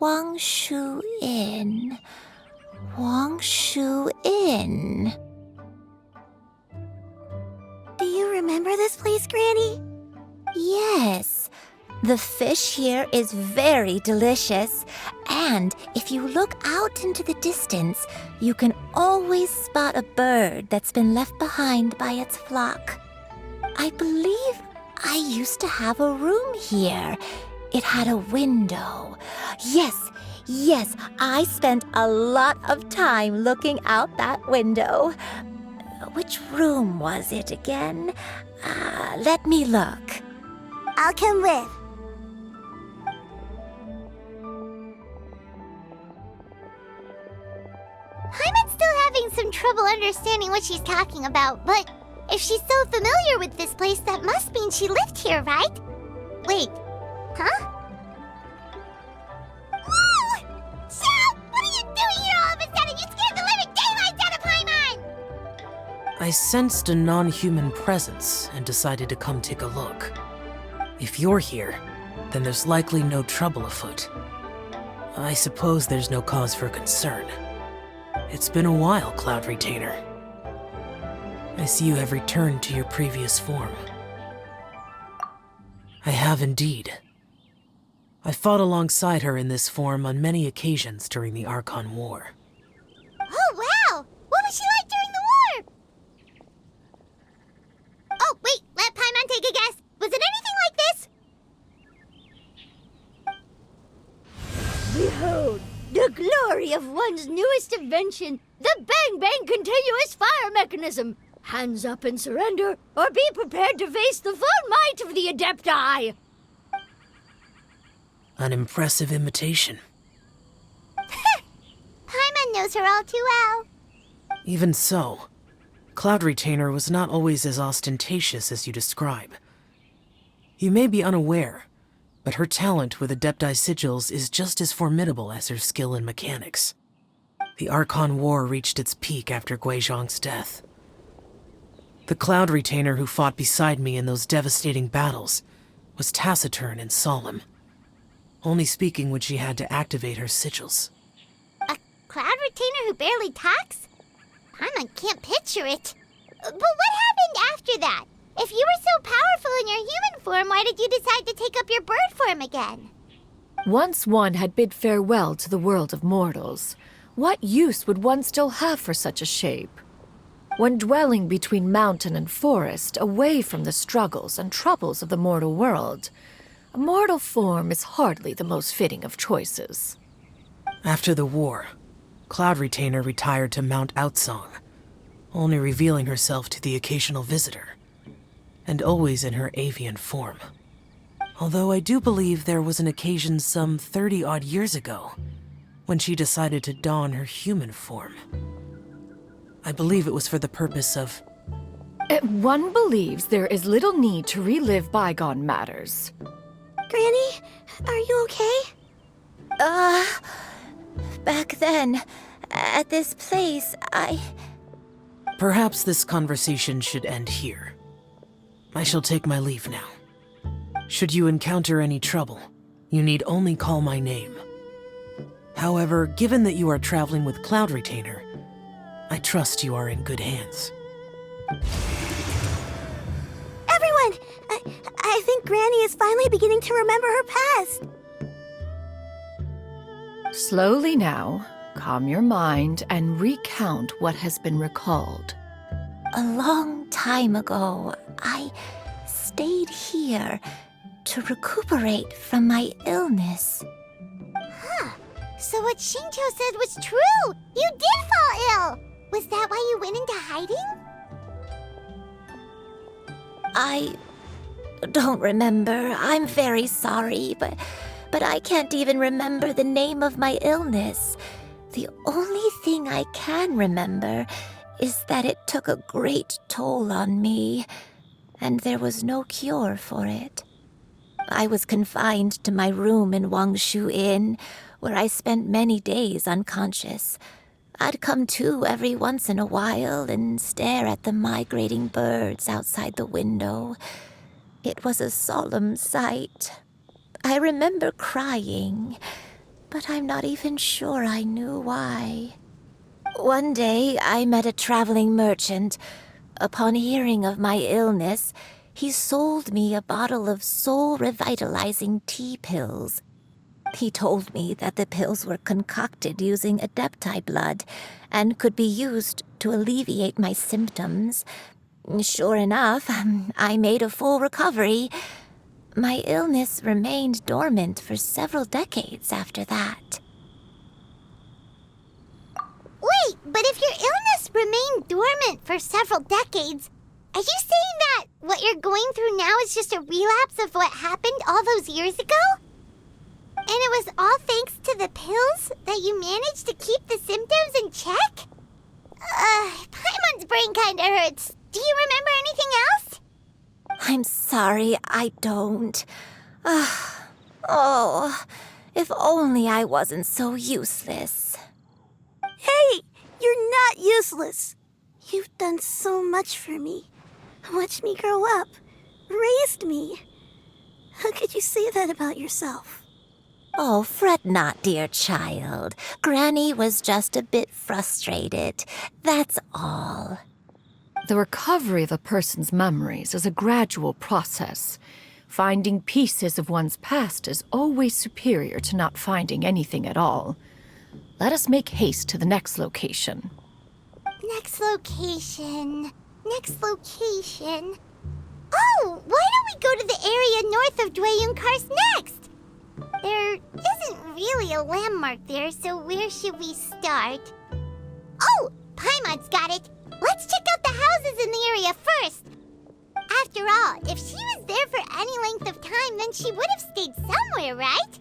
Wangshu Inn. Wangshu Inn. Do you remember this place, Granny? Yes. The fish here is very delicious, and if you look out into the distance, you can always spot a bird that's been left behind by its flock. I believe I used to have a room here. It had a window. Yes, I spent a lot of time looking out that window. Which room was it again? Let me look. I'll come with. Paimon's still having some trouble understanding what she's talking about, but if she's so familiar with this place, that must mean she lived here, right? Wait, huh? Whoa! Xiao, what are you doing here all of a sudden? You scared the living daylights out of Paimon! I sensed a non-human presence and decided to come take a look. If you're here, then there's likely no trouble afoot. I suppose there's no cause for concern. It's been a while, Cloud Retainer. I see you have returned to your previous form. I have indeed. I fought alongside her in this form on many occasions during the Archon War. Oh, wow! What was she like during the war? Oh, wait, let Paimon take a guess. Was it anything like this? Behold, the glory of one's newest invention, the Bang Bang continuous fire mechanism. Hands up and surrender, or be prepared to face the full might of the Adepti. An impressive imitation. Paimon knows her all too well. Even so, Cloud Retainer was not always as ostentatious as you describe. You may be unaware, but her talent with Adepti sigils is just as formidable as her skill in mechanics. The Archon War reached its peak after Guizhong's death. The Cloud Retainer who fought beside me in those devastating battles was taciturn and solemn, only speaking when she had to activate her sigils. A Cloud Retainer who barely talks? Paimon can't picture it. But what happened after that? If you were so powerful in your human form, why did you decide to take up your bird form again? Once one had bid farewell to the world of mortals, what use would one still have for such a shape? When dwelling between mountain and forest, away from the struggles and troubles of the mortal world, a mortal form is hardly the most fitting of choices. After the war, Cloud Retainer retired to Mount Outsong, only revealing herself to the occasional visitor, and always in her avian form. Although I do believe there was an occasion some 30-odd years ago when she decided to don her human form. I believe it was for the purpose of... One believes there is little need to relive bygone matters. Granny, are you okay? Back then, at this place, Perhaps this conversation should end here. I shall take my leave now. Should you encounter any trouble, you need only call my name. However, given that you are traveling with Cloud Retainer, I trust you are in good hands. Everyone! I think Granny is finally beginning to remember her past. Slowly now, calm your mind and recount what has been recalled. a long time ago, I stayed here to recuperate from my illness. Huh. So what Xingqiu said was true! You did fall ill! Was that why you went into hiding? I don't remember. I'm very sorry, but I can't even remember the name of my illness. The only thing I can remember is that it took a great toll on me, and there was no cure for it. I was confined to my room in Wangshu Inn, where I spent many days unconscious. I'd come to every once in a while and stare at the migrating birds outside the window. It was a solemn sight. I remember crying. but I'm not even sure I knew why. One day, I met a traveling merchant. Upon hearing of my illness, he sold me a bottle of soul-revitalizing tea pills. He told me that the pills were concocted using Adepti blood and could be used to alleviate my symptoms. Sure enough, I made a full recovery. My illness remained dormant for several decades after that. Wait, but if your illness remained dormant for several decades, are you saying that what you're going through now is just a relapse of what happened all those years ago? And it was all thanks to the pills that you managed to keep the symptoms in check? Paimon's brain kinda hurts. Do you remember anything else? I'm sorry, I don't. Oh, if only I wasn't so useless. Hey, you're not useless. You've done so much for me. Watched me grow up. Raised me. How could you say that about yourself? Oh, fret not, dear child. Granny was just a bit frustrated. That's all. The recovery of a person's memories is a gradual process. Finding pieces of one's past is always superior to not finding anything at all. Let us make haste to the next location. Next location. Oh, why don't we go to the area north of Dwayunkars next? There isn't really a landmark there, so where should we start? Oh, Paimon's got it. Let's check out the houses in the area first. After all, if she was there for any length of time, then she would have stayed somewhere, right?